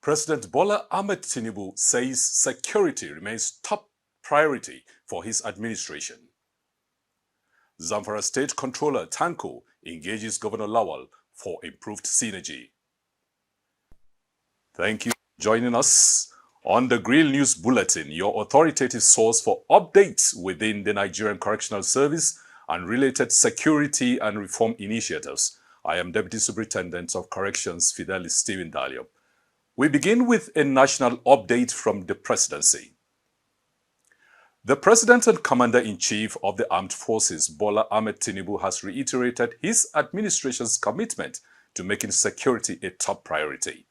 President Bola Ahmed Tinubu says security remains top priority for his administration. Zambara State Controller Tanko engages Governor Lawal for improved synergy. Thank you for joining us on the Grill News Bulletin, your authoritative source for updates within the Nigerian Correctional Service and related security and reform initiatives. I am Deputy Superintendent of Corrections Fidelis Stephen Dalio. We begin with a national update from the presidency. The President and Commander-in-Chief of the Armed Forces, Bola Ahmed Tinubu, has reiterated his administration's commitment to making security a top priority.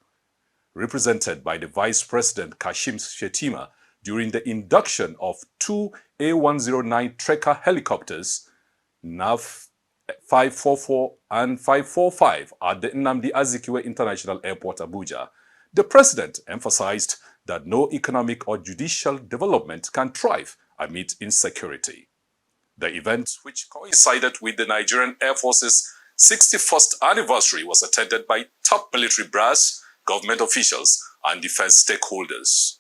Represented by the Vice President Kashim Shettima during the induction of two A109 Trekker helicopters, NAV 544 and 545 at the Nnamdi Azikiwe International Airport, Abuja, the President emphasized that no economic or judicial development can thrive amid insecurity. The event, which coincided with the Nigerian Air Force's 61st anniversary, was attended by top military brass, government officials, and defense stakeholders.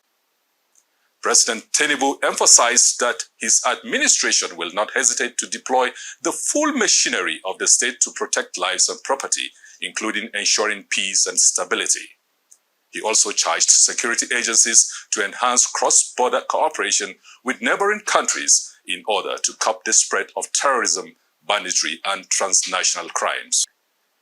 President Tinubu emphasized that his administration will not hesitate to deploy the full machinery of the state to protect lives and property, including ensuring peace and stability. He also charged security agencies to enhance cross-border cooperation with neighboring countries in order to curb the spread of terrorism, banditry, and transnational crimes.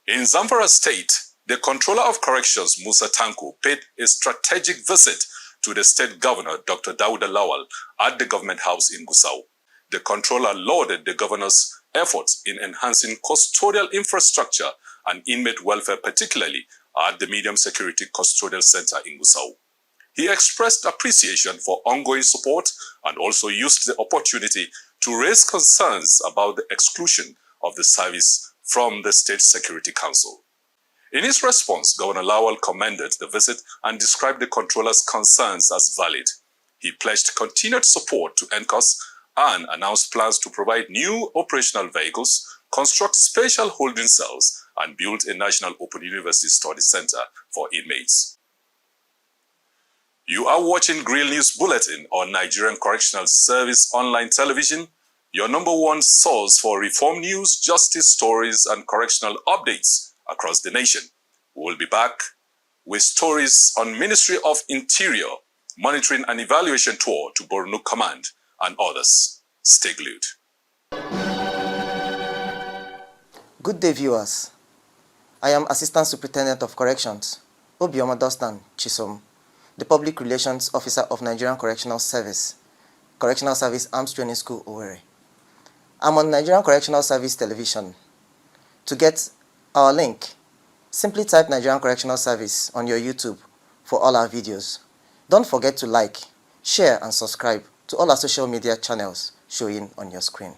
In Zambara State, the Controller of Corrections, Musa Tanko, paid a strategic visit to the State Governor, Dr. Dauda Lawal, at the Government House in Gusau. The Controller lauded the Governor's efforts in enhancing custodial infrastructure and inmate welfare, particularly at the Medium Security Custodial Center in Gusau. He expressed appreciation for ongoing support and also used the opportunity to raise concerns about the exclusion of the service from the State Security Council. In his response, Governor Lawal commended the visit and described the Controller's concerns as valid. He pledged continued support to NCOS and announced plans to provide new operational vehicles, construct special holding cells, and build a National Open University Study Center for inmates. You are watching Grill News Bulletin on Nigerian Correctional Service online television, your number one source for reform news, justice stories, and correctional updates across the nation. We will be back with stories on Ministry of Interior, monitoring and evaluation tour to Borno Command, and others. Stay glued. Good day, viewers. I am Assistant Superintendent of Corrections, Obioma Dostan Chisom, the Public Relations Officer of Nigerian Correctional Service, Correctional Service Arms Training School, Owerri. I'm on Nigerian Correctional Service Television. To get our link, simply type Nigerian Correctional Service on your YouTube for all our videos. Don't forget to like, share, and subscribe to all our social media channels showing on your screen.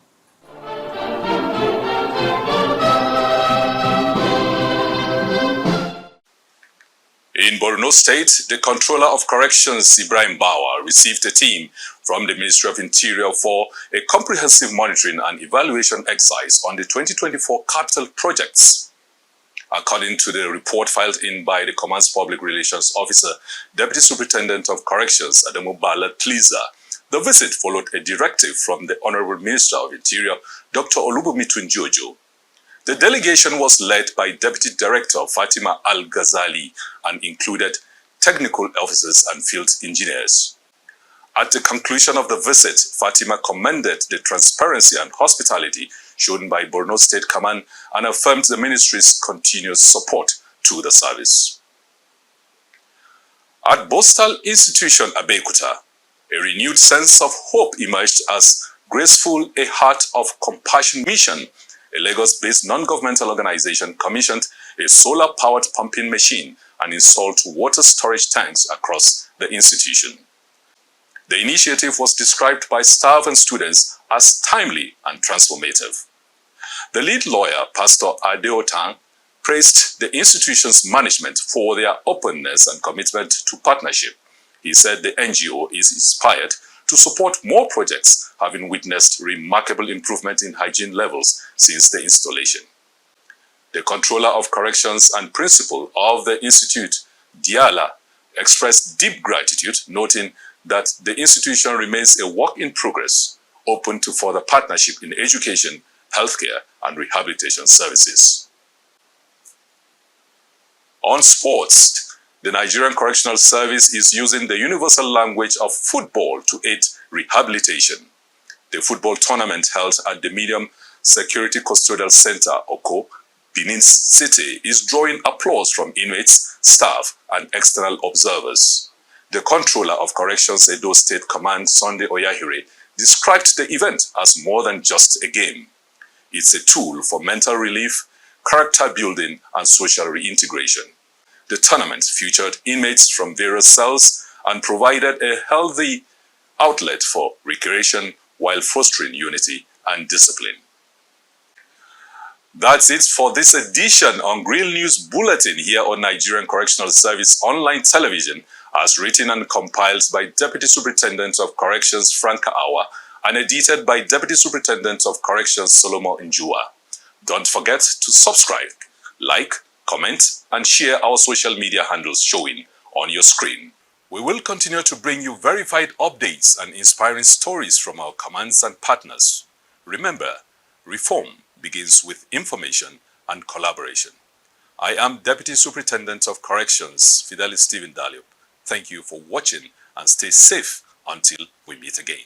In Borno State, the Controller of Corrections, Ibrahim Bawa, received a team from the Ministry of Interior for a comprehensive monitoring and evaluation exercise on the 2024 capital projects. According to the report filed in by the Command's Public Relations Officer, Deputy Superintendent of Corrections, Adamu Bala Tliza, the visit followed a directive from the Honorable Minister of Interior, Dr. Olubunmi Tunjojo. The delegation was led by Deputy Director Fatima Al-Ghazali and included technical officers and field engineers. At the conclusion of the visit, Fatima commended the transparency and hospitality shown by Borno State Command and affirmed the ministry's continuous support to the service. At Postal Institution Abeokuta, a renewed sense of hope emerged as Graceful A Heart of Compassion Mission, a Lagos-based non-governmental organization, commissioned a solar-powered pumping machine and installed water storage tanks across the institution. The initiative was described by staff and students as timely and transformative. The lead lawyer, Pastor Abeokuta, praised the institution's management for their openness and commitment to partnership. He said the NGO is inspired to support more projects, having witnessed remarkable improvement in hygiene levels since the installation. The Controller of Corrections and Principal of the Institute, Diala, expressed deep gratitude, noting that the institution remains a work in progress, open to further partnership in education, healthcare, and rehabilitation services. On sports, the Nigerian Correctional Service is using the universal language of football to aid rehabilitation. The football tournament held at the Medium Security Custodial Center, Oko, Benin City, is drawing applause from inmates, staff, and external observers. The Controller of Corrections Edo State Command, Sunday Oyahire, described the event as more than just a game. It's a tool for mental relief, character building, and social reintegration. The tournament featured inmates from various cells and provided a healthy outlet for recreation while fostering unity and discipline. That's it for this edition on Grill News Bulletin here on Nigerian Correctional Service online television, as written and compiled by Deputy Superintendent of Corrections Frank Awa and edited by Deputy Superintendent of Corrections Solomon Njua. Don't forget to subscribe, like, comment, and share our social media handles showing on your screen. We will continue to bring you verified updates and inspiring stories from our commands and partners. Remember, reform begins with information and collaboration. I am Deputy Superintendent of Corrections, Fidelis Stephen Daliop. Thank you for watching and stay safe until we meet again.